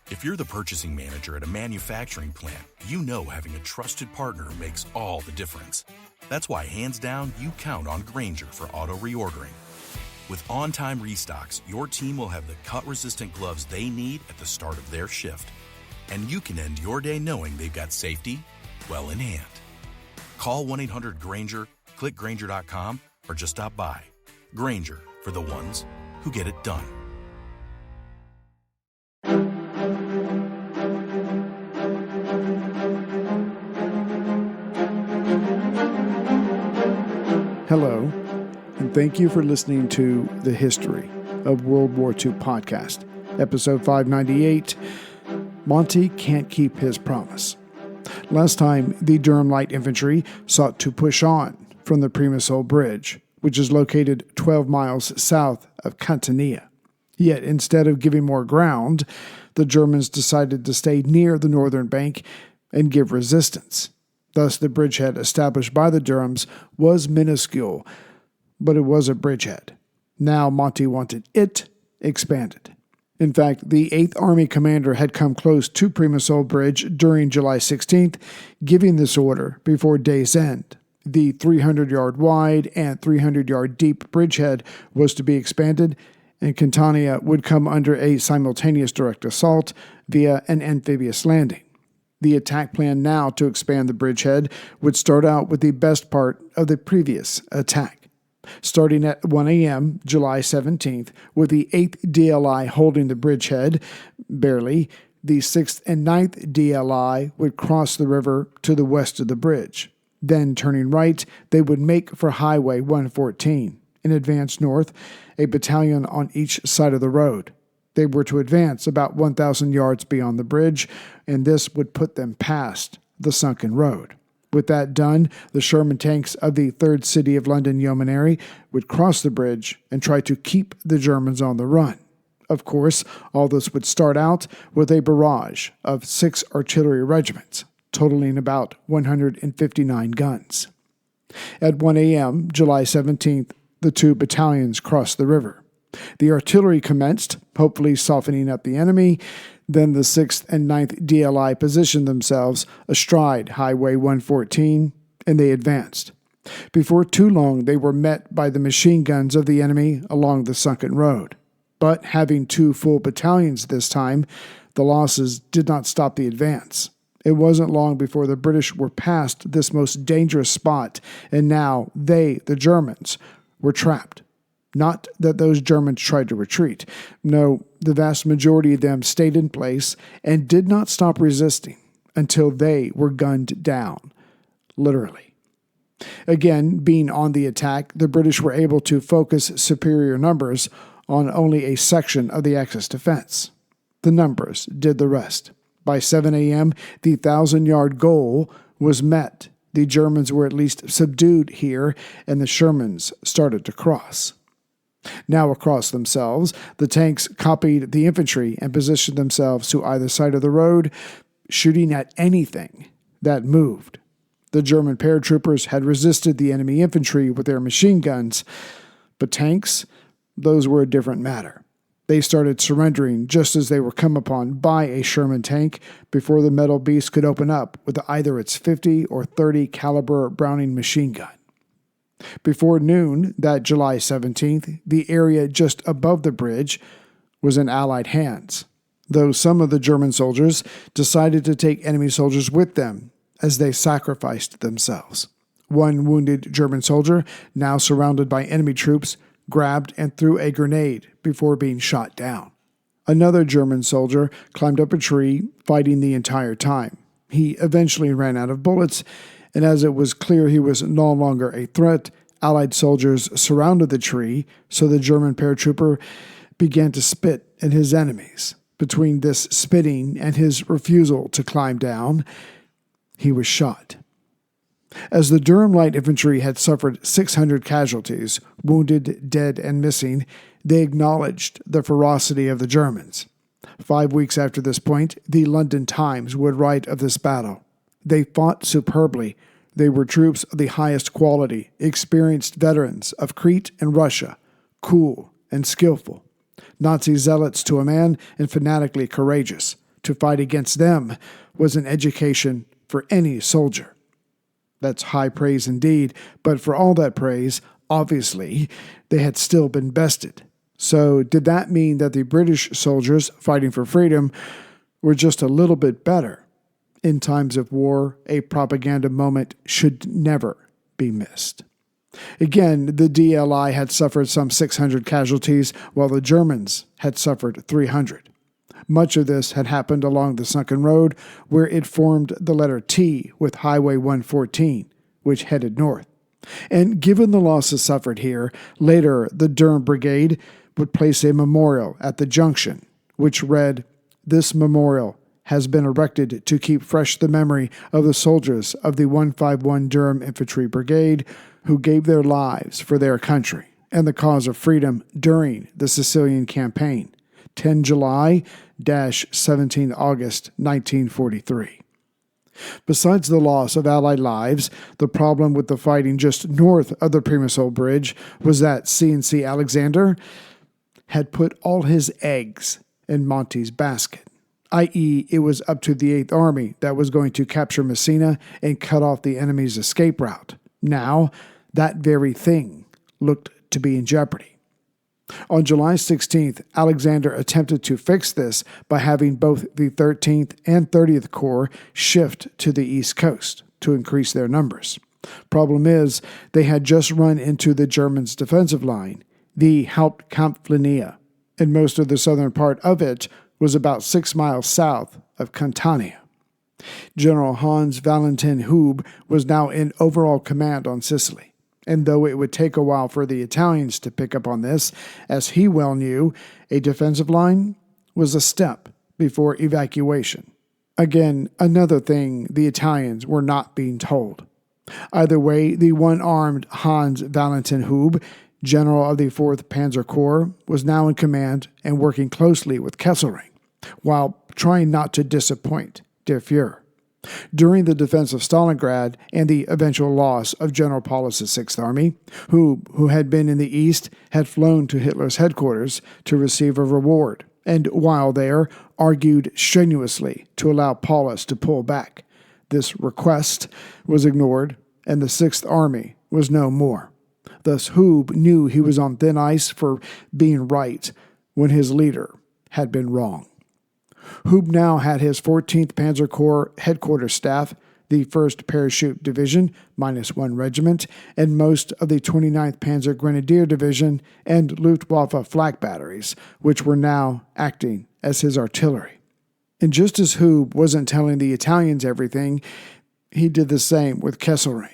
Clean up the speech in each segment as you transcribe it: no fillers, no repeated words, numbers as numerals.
If you're the purchasing manager at a manufacturing plant, you know having a trusted partner makes all the difference. That's why, hands down, you count on Grainger for auto reordering. With on-time restocks, your team will have the cut-resistant gloves they need at the start of their shift. And you can end your day knowing they've got safety well in hand. Call 1-800-GRAINGER, click Grainger.com, or just stop by. Grainger, for the ones who get it done. Hello, and thank you for listening to the History of World War II podcast, episode 598, Monty Can't Keep His Promise. Last time, the Durham Light Infantry sought to push on from the Promesole Bridge, which is located 12 miles south of Catania. Yet, instead of giving more ground, the Germans decided to stay near the northern bank and give resistance. Thus, the bridgehead established by the Durhams was minuscule, but it was a bridgehead. Now Monty wanted it expanded. In fact, the 8th Army commander had come close to Promesole Bridge during July 16th, giving this order before day's end. The 300-yard wide and 300-yard deep bridgehead was to be expanded, and Catania would come under a simultaneous direct assault via an amphibious landing. The attack plan now to expand the bridgehead would start out with the best part of the previous attack. Starting at 1 a.m., July 17th, with the 8th DLI holding the bridgehead, barely, the 6th and 9th DLI would cross the river to the west of the bridge. Then, turning right, they would make for Highway 114 and advance north, a battalion on each side of the road. They were to advance about 1,000 yards beyond the bridge, and this would put them past the sunken road. With that done, the Sherman tanks of the 3rd City of London Yeomanry would cross the bridge and try to keep the Germans on the run. Of course, all this would start out with a barrage of 6 artillery regiments, totaling about 159 guns. At 1 a.m., July 17th, the 2 battalions crossed the river. The artillery commenced, hopefully softening up the enemy. Then the 6th and 9th DLI positioned themselves astride Highway 114, and they advanced. Before too long, they were met by the machine guns of the enemy along the sunken road. But having 2 full battalions this time, the losses did not stop the advance. It wasn't long before the British were past this most dangerous spot, and now they, the Germans, were trapped. Not that those Germans tried to retreat. No, the vast majority of them stayed in place and did not stop resisting until they were gunned down, literally. Again, being on the attack, the British were able to focus superior numbers on only a section of the Axis defense. The numbers did the rest. By 7 a.m., the 1,000-yard goal was met. The Germans were at least subdued here, and the Shermans started to cross. Now across themselves, the tanks copied the infantry and positioned themselves to either side of the road, shooting at anything that moved. The German paratroopers had resisted the enemy infantry with their machine guns, but tanks, those were a different matter. They started surrendering just as they were come upon by a Sherman tank before the metal beast could open up with either its 50 or 30 caliber Browning machine gun. Before noon, that July 17th, the area just above the bridge was in Allied hands, though some of the German soldiers decided to take enemy soldiers with them as they sacrificed themselves. One wounded German soldier, now surrounded by enemy troops, grabbed and threw a grenade before being shot down. Another German soldier climbed up a tree, fighting the entire time. He eventually ran out of bullets, and as it was clear he was no longer a threat, Allied soldiers surrounded the tree, so the German paratrooper began to spit at his enemies. Between this spitting and his refusal to climb down, he was shot. As the Durham Light Infantry had suffered 600 casualties, wounded, dead, and missing, they acknowledged the ferocity of the Germans. 5 weeks after this point, the London Times would write of this battle. They fought superbly. They were troops of the highest quality, experienced veterans of Crete and Russia, cool and skillful. Nazi zealots to a man and fanatically courageous. to fight against them was an education for any soldier. That's high praise indeed, but for all that praise, obviously, they had still been bested. So did that mean that the British soldiers fighting for freedom were just a little bit better? In times of war, a propaganda moment should never be missed. Again, the DLI had suffered some 600 casualties, while the Germans had suffered 300. Much of this had happened along the sunken road, where it formed the letter T with Highway 114, which headed north. And given the losses suffered here, later the Durham Brigade would place a memorial at the junction, which read, "This memorial has been erected to keep fresh the memory of the soldiers of the 151 Durham Infantry Brigade who gave their lives for their country and the cause of freedom during the Sicilian Campaign, 10 July-17 August 1943. Besides the loss of Allied lives, the problem with the fighting just north of the Primosole Bridge was that C&C Alexander had put all his eggs in Monty's basket, i.e., it was up to the 8th Army that was going to capture Messina and cut off the enemy's escape route. Now, that very thing looked to be in jeopardy. On July 16th, Alexander attempted to fix this by having both the 13th and 30th Corps shift to the East Coast to increase their numbers. Problem is, they had just run into the Germans' defensive line, the Hauptkampflinie, and most of the southern part of it was about 6 miles south of Catania. General Hans Valentin Hoob was now in overall command on Sicily. And though it would take a while for the Italians to pick up on this, as he well knew, a defensive line was a step before evacuation. Again, another thing the Italians were not being told. Either way, the one-armed Hans Valentin Hoob, general of the 4th Panzer Corps, was now in command and working closely with Kesselring, while trying not to disappoint Der Fuhrer. During the defense of Stalingrad and the eventual loss of General Paulus's 6th Army, who had been in the East, had flown to Hitler's headquarters to receive a reward, and while there, argued strenuously to allow Paulus to pull back. This request was ignored, and the 6th Army was no more. Thus Hoob knew he was on thin ice for being right when his leader had been wrong. Hoob now had his 14th Panzer Corps headquarters staff, the 1st Parachute Division, -1 regiment, and most of the 29th Panzer Grenadier Division and Luftwaffe flak batteries, which were now acting as his artillery. And just as Hoob wasn't telling the Italians everything, he did the same with Kesselring.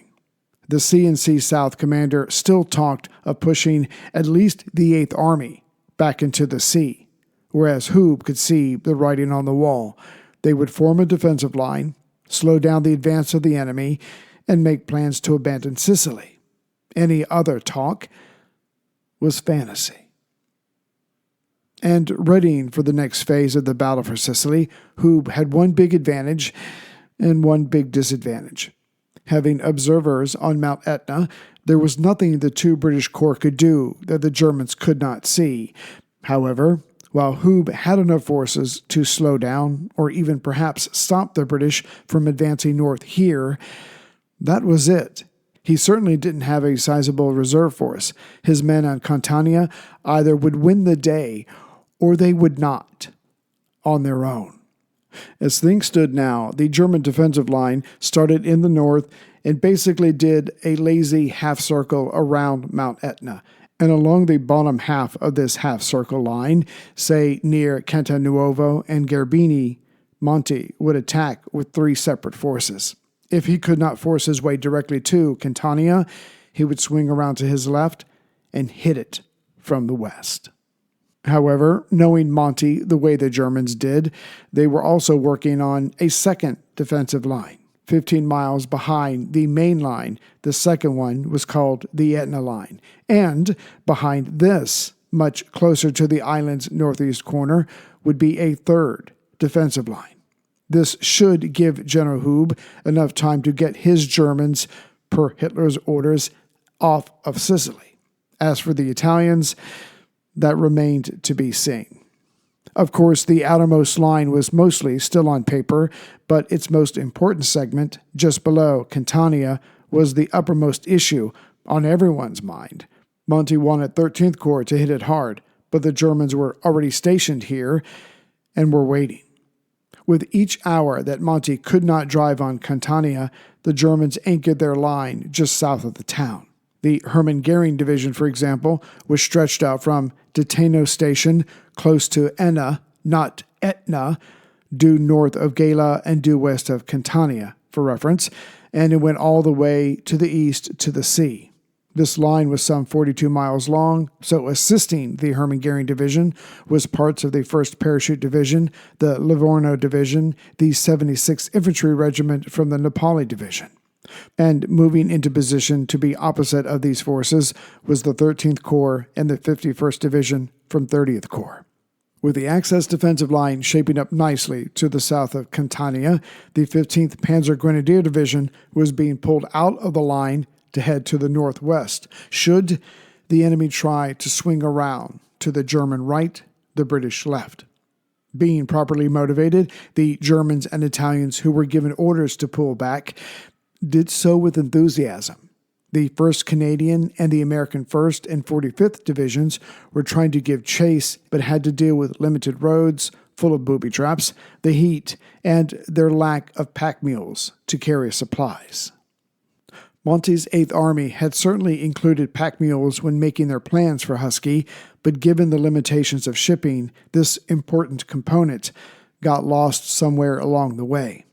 The C&C South commander still talked of pushing at least the 8th Army back into the sea. Whereas Hoob could see the writing on the wall. They would form a defensive line, slow down the advance of the enemy, and make plans to abandon Sicily. Any other talk was fantasy. And readying for the next phase of the battle for Sicily, Hoob had one big advantage and one big disadvantage. Having observers on Mount Etna, there was nothing the 2 British Corps could do that the Germans could not see. However, while Hoob had enough forces to slow down or even perhaps stop the British from advancing north here, that was it. He certainly didn't have a sizable reserve force. His men on Catania either would win the day or they would not on their own. As things stood now, the German defensive line started in the north and basically did a lazy half-circle around Mount Etna. And along the bottom half of this half-circle line, say near Cantanuovo and Gerbini, Monty would attack with 3 separate forces. If he could not force his way directly to Catania, he would swing around to his left and hit it from the west. However, knowing Monty the way the Germans did, they were also working on a second defensive line. 15 miles behind the main line. The second one was called the Etna Line. And behind this, much closer to the island's northeast corner, would be a third defensive line. This should give General Hoob enough time to get his Germans, per Hitler's orders, off of Sicily. As for the Italians, that remained to be seen. Of course, the outermost line was mostly still on paper, but its most important segment, just below Catania, was the uppermost issue on everyone's mind. Monty wanted 13th Corps to hit it hard, but the Germans were already stationed here and were waiting. With each hour that Monty could not drive on Catania, the Germans anchored their line just south of the town. The Hermann Goering Division, for example, was stretched out from Ditano Station close to Enna, not Etna, due north of Gela and due west of Catania, for reference, and it went all the way to the east to the sea. This line was some 42 miles long, so assisting the Hermann Goering Division was parts of the 1st Parachute Division, the Livorno Division, the 76th Infantry Regiment from the Napoli Division. And moving into position to be opposite of these forces was the 13th Corps and the 51st Division from 30th Corps. With the Axis defensive line shaping up nicely to the south of Catania, the 15th Panzer Grenadier Division was being pulled out of the line to head to the northwest, should the enemy try to swing around to the German right, the British left. Being properly motivated, the Germans and Italians who were given orders to pull back did so with enthusiasm. The 1st Canadian and the American 1st and 45th Divisions were trying to give chase, but had to deal with limited roads, full of booby traps, the heat, and their lack of pack mules to carry supplies. Monty's 8th Army had certainly included pack mules when making their plans for Husky, but given the limitations of shipping, this important component got lost somewhere along the way.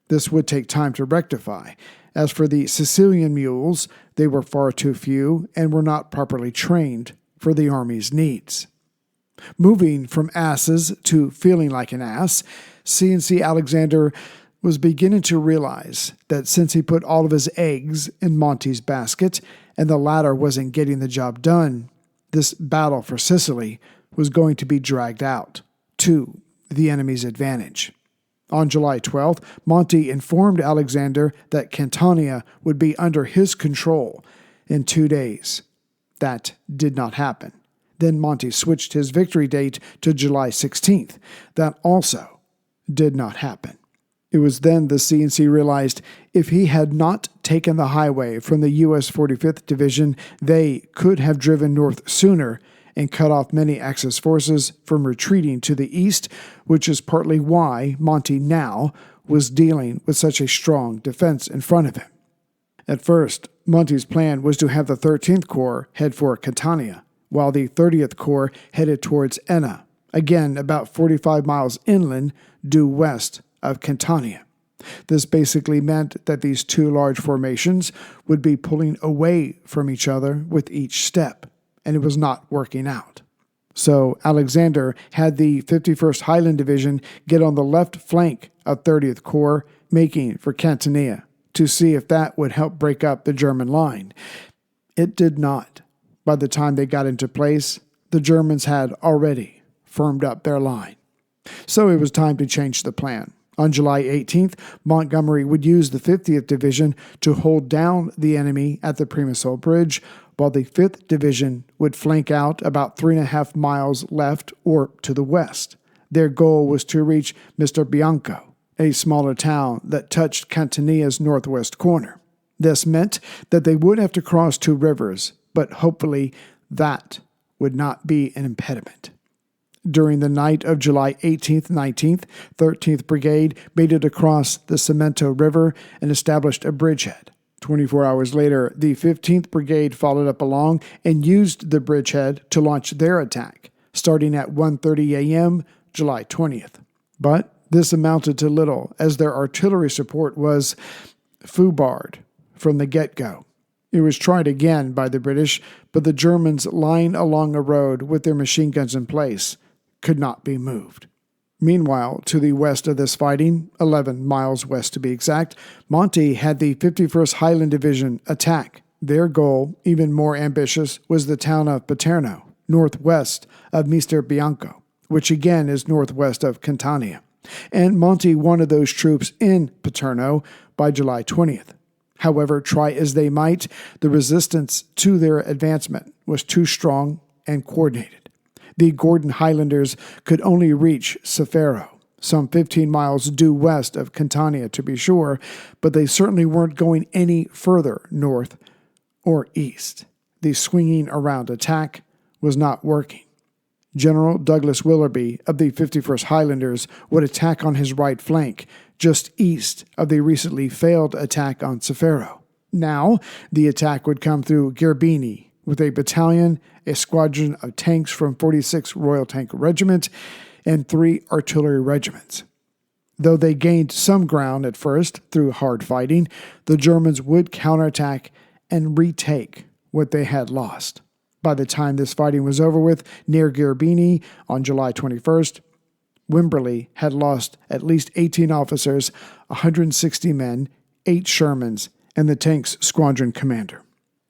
This would take time to rectify. As for the Sicilian mules, they were far too few and were not properly trained for the Army's needs. Moving from asses to feeling like an ass, CNC Alexander was beginning to realize that since he put all of his eggs in Monty's basket and the latter wasn't getting the job done, this battle for Sicily was going to be dragged out to the enemy's advantage. On July 12th, Monty informed Alexander that Catania would be under his control in 2 days. That did not happen. Then Monty switched his victory date to July 16th. That also did not happen. It was then the CNC realized if he had not taken the highway from the U.S. 45th Division, they could have driven north sooner and cut off many Axis forces from retreating to the east, which is partly why Monty now was dealing with such a strong defense in front of him. At first, Monty's plan was to have the 13th Corps head for Catania, while the 30th Corps headed towards Enna, again about 45 miles inland due west of Catania. This basically meant that these two large formations would be pulling away from each other with each step, and it was not working out. So Alexander had the 51st Highland Division get on the left flank of 30th Corps, making for Catania, to see if that would help break up the German line. It did not. By the time they got into place, the Germans had already firmed up their line. So it was time to change the plan. On July 18th, Montgomery would use the 50th Division to hold down the enemy at the Primosol Bridge, while the 5th Division would flank out about 3.5 miles left or to the west. Their goal was to reach Mr. Bianco, a smaller town that touched Catania's northwest corner. This meant that they would have to cross 2 rivers, but hopefully that would not be an impediment. During the night of July 18th, 19th, 13th Brigade made it across the Cemento River and established a bridgehead. 24 hours later, the 15th Brigade followed up along and used the bridgehead to launch their attack, starting at 1:30 a.m., July 20th. But this amounted to little, as their artillery support was foobarred from the get-go. It was tried again by the British, but the Germans, lying along a road with their machine guns in place, could not be moved. Meanwhile, to the west of this fighting, 11 miles west to be exact, Monty had the 51st Highland Division attack. Their goal, even more ambitious, was the town of Paterno, northwest of Mr. Bianco, which again is northwest of Catania. And Monty wanted those troops in Paterno by July 20th. However, try as they might, the resistance to their advancement was too strong and coordinated. The Gordon Highlanders could only reach Cefaro, some 15 miles due west of Catania to be sure, but they certainly weren't going any further north or east. The swinging around attack was not working. General Douglas Willoughby of the 51st Highlanders would attack on his right flank, just east of the recently failed attack on Cefaro. Now, the attack would come through Gherbini with a battalion, a squadron of tanks from 46th Royal Tank Regiment, and 3 artillery regiments. Though they gained some ground at first through hard fighting, the Germans would counterattack and retake what they had lost. By the time this fighting was over with, near Gherbini on July 21st, Wimberley had lost at least 18 officers, 160 men, 8 Shermans, and the tank's squadron commander.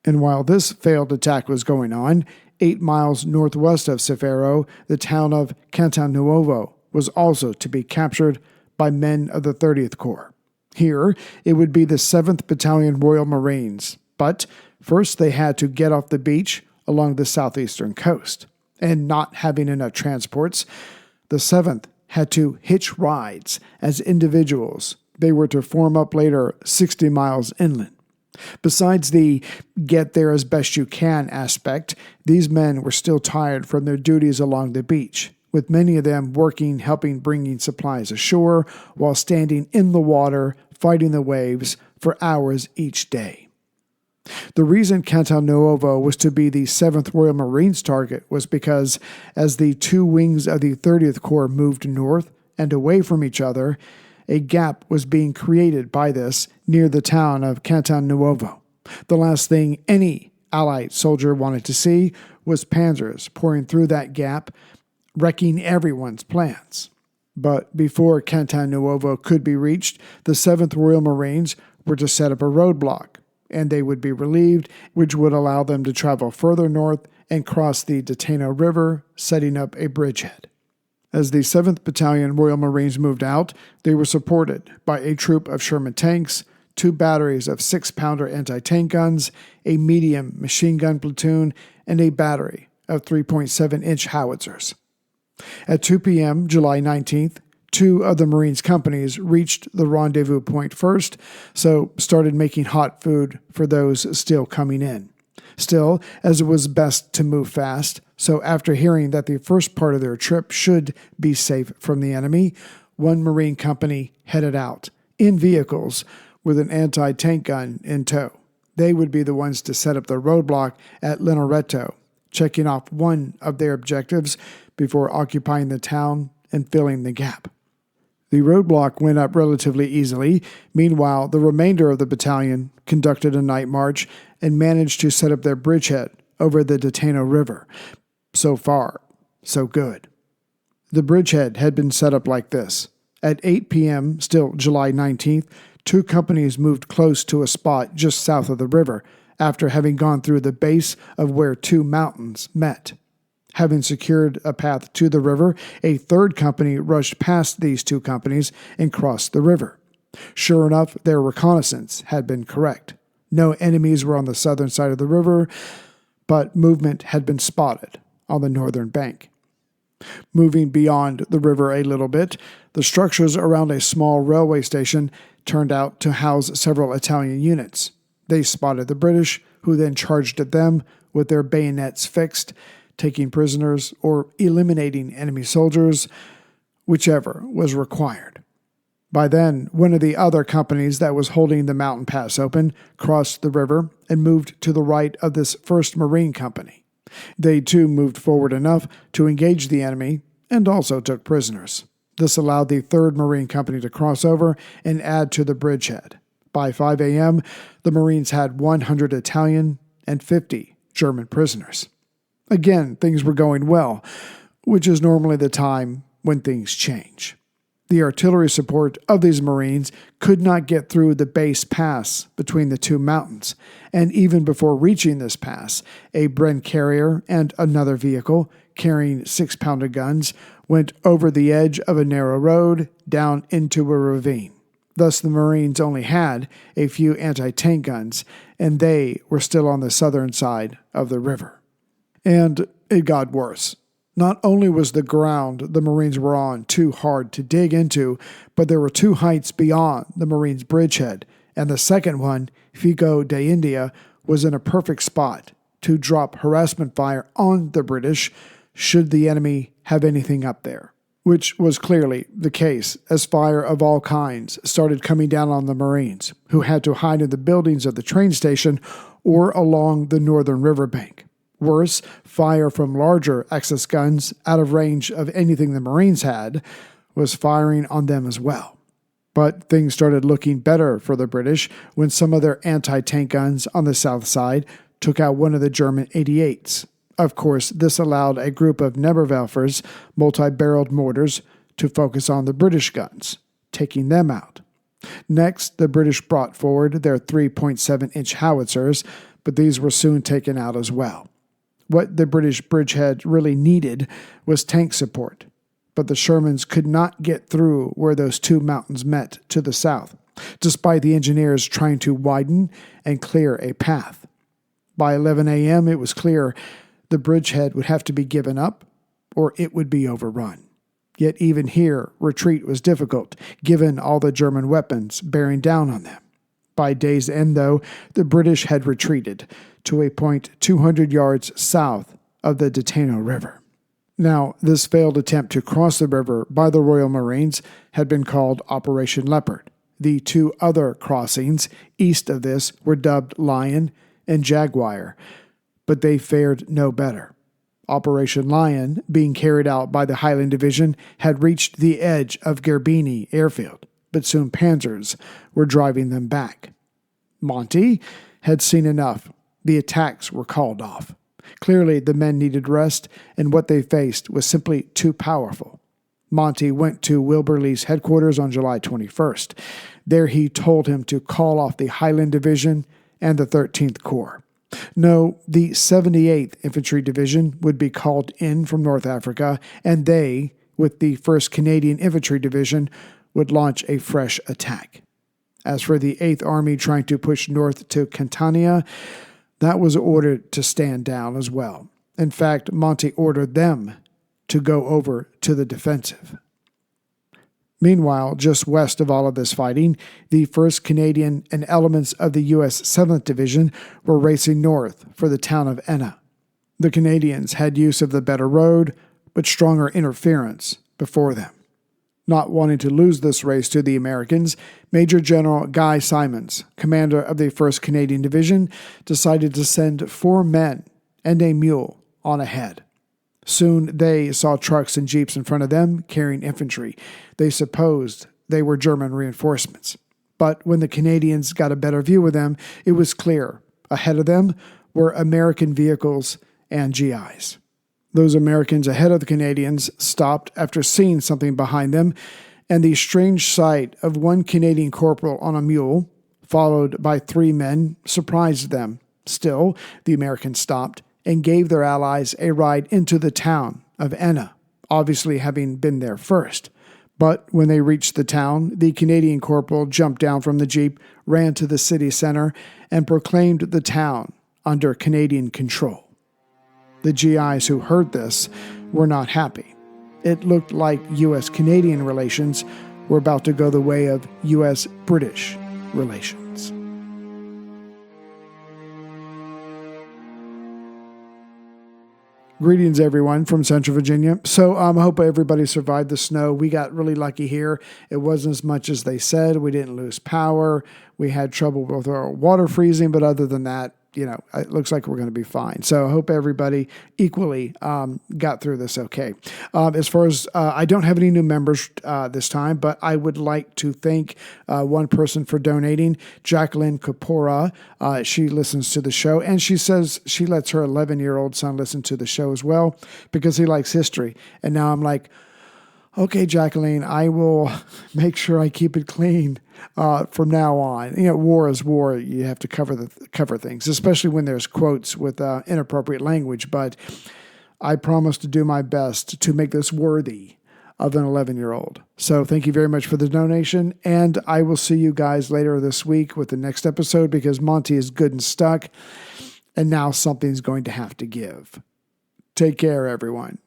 And while this failed attack was going on, 8 miles northwest of Cefaro, the town of Cantanuovo was also to be captured by men of the 30th Corps. Here, it would be the 7th Battalion Royal Marines, but first they had to get off the beach along the southeastern coast. And not having enough transports, the 7th had to hitch rides as individuals. They were to form up later 60 miles inland. Besides the get there as best you can aspect, these men were still tired from their duties along the beach, with many of them working helping bringing supplies ashore while standing in the water fighting the waves for hours each day. The reason Cantanuovo was to be the 7th Royal Marines target was because, as the 2 wings of the 30th Corps moved north and away from each other, a gap was being created by this near the town of Cantanuovo. The last thing any Allied soldier wanted to see was panzers pouring through that gap, wrecking everyone's plans. But before Cantanuovo could be reached, the 7th Royal Marines were to set up a roadblock, and they would be relieved, which would allow them to travel further north and cross the Detano River, setting up a bridgehead. As the 7th Battalion Royal Marines moved out, they were supported by a troop of Sherman tanks, 2 batteries of 6-pounder anti-tank guns, a medium machine gun platoon, and a battery of 3.7-inch howitzers. At 2 p.m., July 19th, 2 of the Marines' companies reached the rendezvous point first, so started making hot food for those still coming in. Still, as it was best to move fast, so after hearing that the first part of their trip should be safe from the enemy, 1 Marine company headed out, in vehicles, with an anti-tank gun in tow. They would be the ones to set up the roadblock at Linoretto, checking off one of their objectives before occupying the town and filling the gap. The roadblock went up relatively easily. Meanwhile, the remainder of the battalion conducted a night march and managed to set up their bridgehead over the Detano River. So far, so good. The bridgehead had been set up like this. At 8 p.m., still July 19th, 2 companies moved close to a spot just south of the river after having gone through the base of where 2 mountains met. Having secured a path to the river, a 3rd company rushed past these 2 companies and crossed the river. Sure enough, their reconnaissance had been correct. No enemies were on the southern side of the river, but movement had been spotted on the northern bank. Moving beyond the river a little bit, the structures around a small railway station turned out to house several Italian units. They spotted the British, who then charged at them with their bayonets fixed, taking prisoners or eliminating enemy soldiers, whichever was required. By then, one of the other companies that was holding the mountain pass open crossed the river and moved to the right of this 1st Marine Company. They too moved forward enough to engage the enemy and also took prisoners. This allowed the 3rd Marine Company to cross over and add to the bridgehead. By 5 a.m., the Marines had 100 Italian and 50 German prisoners. Again, things were going well, which is normally the time when things change. The artillery support of these Marines could not get through the base pass between the 2 mountains, and even before reaching this pass, a Bren carrier and another vehicle carrying 6-pounder guns went over the edge of a narrow road down into a ravine. Thus, the Marines only had a few anti-tank guns, and they were still on the southern side of the river. And it got worse. Not only was the ground the Marines were on too hard to dig into, but there were two heights beyond the Marines' bridgehead, and the second one, Fico de India, was in a perfect spot to drop harassment fire on the British should the enemy have anything up there, which was clearly the case as fire of all kinds started coming down on the Marines, who had to hide in the buildings of the train station or along the northern riverbank. Worse, fire from larger Axis guns out of range of anything the Marines had was firing on them as well. But things started looking better for the British when some of their anti-tank guns on the south side took out one of the German 88s. Of course, this allowed a group of Neberwerfers, multi-barreled mortars, to focus on the British guns, taking them out. Next, the British brought forward their 3.7-inch howitzers, but these were soon taken out as well. What the British bridgehead really needed was tank support, but the Shermans could not get through where those two mountains met to the south, despite the engineers trying to widen and clear a path. By 11 a.m., it was clear the bridgehead would have to be given up or it would be overrun. Yet even here, retreat was difficult, given all the German weapons bearing down on them. By day's end, though, the British had retreated to a point 200 yards south of the Detano River. Now, this failed attempt to cross the river by the Royal Marines had been called Operation Leopard. The two other crossings east of this were dubbed Lion and Jaguar, but they fared no better. Operation Lion, being carried out by the Highland Division, had reached the edge of Gerbini airfield, but soon panzers were driving them back. Monty had seen enough. The attacks were called off. Clearly, the men needed rest, and what they faced was simply too powerful. Monty went to Wilbur Lee's headquarters on July 21st. There he told him to call off the Highland Division and the 13th Corps. No, the 78th Infantry Division would be called in from North Africa, and they, with the 1st Canadian Infantry Division, would launch a fresh attack. As for the 8th Army trying to push north to Catania, that was ordered to stand down as well. In fact, Monty ordered them to go over to the defensive. Meanwhile, just west of all of this fighting, the 1st Canadian and elements of the U.S. 7th Division were racing north for the town of Enna. The Canadians had use of the better road, but stronger interference before them. Not wanting to lose this race to the Americans, Major General Guy Simons, commander of the 1st Canadian Division, decided to send 4 men and a mule on ahead. Soon they saw trucks and jeeps in front of them carrying infantry. They supposed they were German reinforcements. But when the Canadians got a better view of them, it was clear. Ahead of them were American vehicles and GIs. Those Americans ahead of the Canadians stopped after seeing something behind them, and the strange sight of one Canadian corporal on a mule, followed by 3 men, surprised them. Still, the Americans stopped and gave their allies a ride into the town of Enna, obviously having been there first. But when they reached the town, the Canadian corporal jumped down from the jeep, ran to the city center, and proclaimed the town under Canadian control. The GIs who heard this were not happy. It looked like U.S.-Canadian relations were about to go the way of U.S.-British relations. Greetings, everyone, from Central Virginia. So I hope everybody survived the snow. We got really lucky here. It wasn't as much as they said. We didn't lose power. We had trouble with our water freezing, but other than that, it looks like we're going to be fine. So I hope everybody equally got through this okay. As far as I don't have any new members this time, but I would like to thank one person for donating, Jacqueline Kapora. She listens to the show, and she says she lets her 11-year-old son listen to the show as well because he likes history. And now I'm like, okay, Jacqueline, I will make sure I keep it clean from now on. War is war. You have to cover things, especially when there's quotes with inappropriate language. But I promise to do my best to make this worthy of an 11-year-old. So thank you very much for the donation, and I will see you guys later this week with the next episode because Monty is good and stuck, and now something's going to have to give. Take care, everyone.